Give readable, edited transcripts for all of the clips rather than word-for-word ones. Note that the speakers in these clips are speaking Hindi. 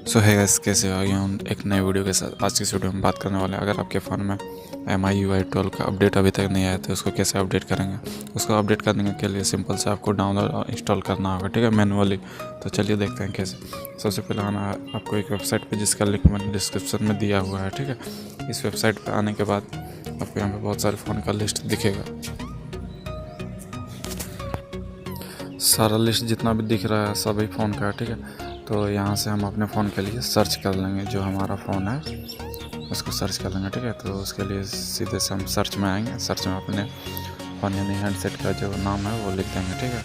सो है गाइस, कैसे आ गया हूँ एक नए वीडियो के साथ। आज की इस वीडियो में बात करने वाले हैं, अगर आपके फ़ोन में MIUI 12 का अपडेट अभी तक नहीं आया तो उसको कैसे अपडेट करेंगे। उसको अपडेट करने के लिए सिंपल से आपको डाउनलोड और इंस्टॉल करना होगा, ठीक है, मैनुअली। तो चलिए देखते हैं कैसे। सबसे पहले आना है आपको एक वेबसाइट पर, जिसका लिंक मैंने डिस्क्रिप्शन में दिया हुआ है, ठीक है। इस वेबसाइट पर आने के बाद आपको यहाँ पर बहुत सारे फ़ोन का लिस्ट दिखेगा। सारा लिस्ट जितना भी दिख रहा है सभी फ़ोन का, ठीक है। तो यहाँ से हम अपने फ़ोन के लिए सर्च कर लेंगे, जो हमारा फ़ोन है उसको सर्च कर लेंगे, ठीक है। तो उसके लिए सीधे से हम सर्च में आएंगे। सर्च में अपने फ़ोन यानी हैंडसेट का जो नाम है वो लिख देंगे, ठीक है।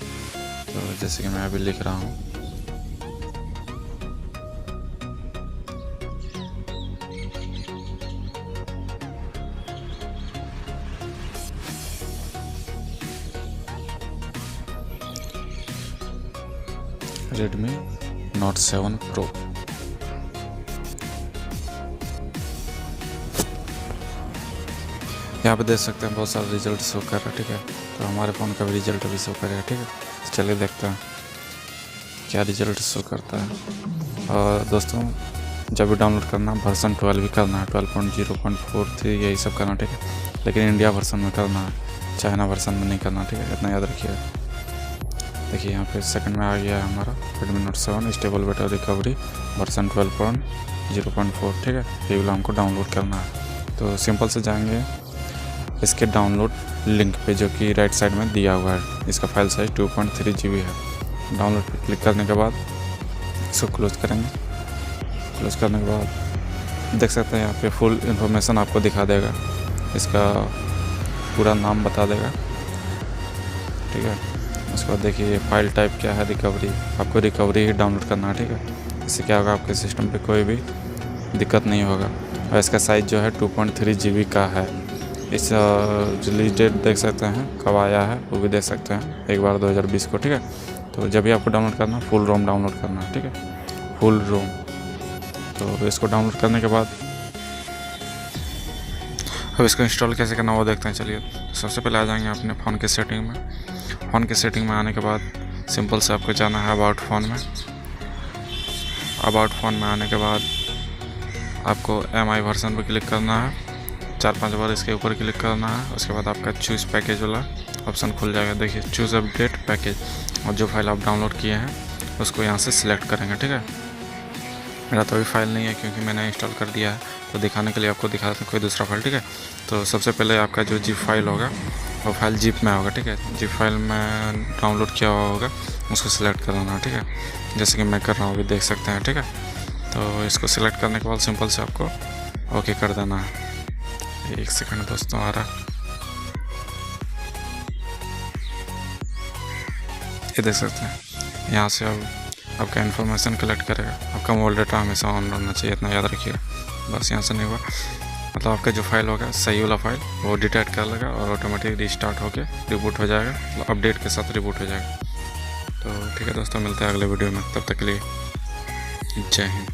तो जैसे कि मैं अभी लिख रहा हूँ, Redmi Note 7 Pro। यहाँ पे देख सकते हैं बहुत सारा रिजल्ट शो कर रहा है, ठीक है। तो हमारे फ़ोन का भी रिजल्ट अभी शो करेगा, ठीक है। तो चलिए देखते हैं क्या रिजल्ट शो करता है। और दोस्तों, जब भी डाउनलोड करना वर्जन 12 भी करना है, 12.0.43 यही सब करना, ठीक है। लेकिन इंडिया वर्जन में करना है, चाइना वर्जन में नहीं करना, ठीक है। इतना याद रखिए। देखिए यहाँ पे सेकंड में आ गया है हमारा Redmi Note 7 stable battery recovery version 12.0.4, ठीक है। ये वाला हमको डाउनलोड करना है। तो सिंपल से जाएंगे इसके डाउनलोड लिंक पे, जो कि राइट साइड में दिया हुआ है। इसका फाइल साइज 2.3 GB है। डाउनलोड पे क्लिक करने के बाद इसको क्लोज करेंगे। क्लोज करने के बाद देख सकते हैं यहाँ पे फुल इन्फॉर्मेशन आपको दिखा देगा, इसका पूरा नाम बता देगा, ठीक है। उसके बाद देखिए फाइल टाइप क्या है, रिकवरी। आपको रिकवरी ही डाउनलोड करना है, ठीक है। इससे क्या होगा, आपके सिस्टम पे कोई भी दिक्कत नहीं होगा। और इसका साइज़ जो है 2.3 GB का है। इस रिलीज डेट देख सकते हैं कब आया है, वो भी देख सकते हैं 1/2020 को, ठीक है। तो जब भी आपको डाउनलोड करना फुल रोम डाउनलोड करना है, ठीक है, फुल रोम। तो इसको डाउनलोड करने के बाद अब इसको इंस्टॉल कैसे करना वो देखते हैं। चलिए, सबसे पहले आ जाएंगे अपने फ़ोन के सेटिंग में। फ़ोन के सेटिंग में आने के बाद सिंपल से आपको जाना है अबाउट फ़ोन में। अबाउट फ़ोन में आने के बाद आपको MI वर्जन पर क्लिक करना है, 4-5 बार इसके ऊपर क्लिक करना है। उसके बाद आपका चूज़ पैकेज वाला ऑप्शन खुल जाएगा। देखिए चूज़ अपडेट पैकेज, और जो फाइल आप डाउनलोड किए हैं उसको यहाँ से सिलेक्ट करेंगे, ठीक है। मेरा तो अभी फाइल नहीं है क्योंकि मैंने इंस्टॉल कर दिया है, तो दिखाने के लिए आपको दिखा दें कोई दूसरा फाइल, ठीक है। तो सबसे पहले आपका जो जिप फाइल होगा वो फाइल जिप में होगा, ठीक है। जिप फाइल में डाउनलोड किया हुआ होगा उसको सिलेक्ट कर लेना, ठीक है। जैसे कि मैं कर रहा हूँ अभी, देख सकते हैं, ठीक है। तो इसको सिलेक्ट करने के बाद सिंपल से आपको ओके कर देना है। एक सेकंड दोस्तों, आ रहा, ये देख सकते हैं। यहाँ से अब आपका इन्फॉर्मेशन कलेक्ट करेगा। आपका मोबाइल डाटा हमेशा ऑन रहना चाहिए, इतना याद रखिएगा। बस यहाँ से नहीं हुआ, मतलब आपका जो फाइल होगा सही वाला फाइल वो डिटेक्ट कर लेगा और ऑटोमेटिक रिस्टार्ट होकर रिबूट हो जाएगा, मतलब अपडेट के साथ रिबूट हो जाएगा। तो ठीक है दोस्तों, मिलते हैं अगले वीडियो में, तब तक के लिए जय हिंद।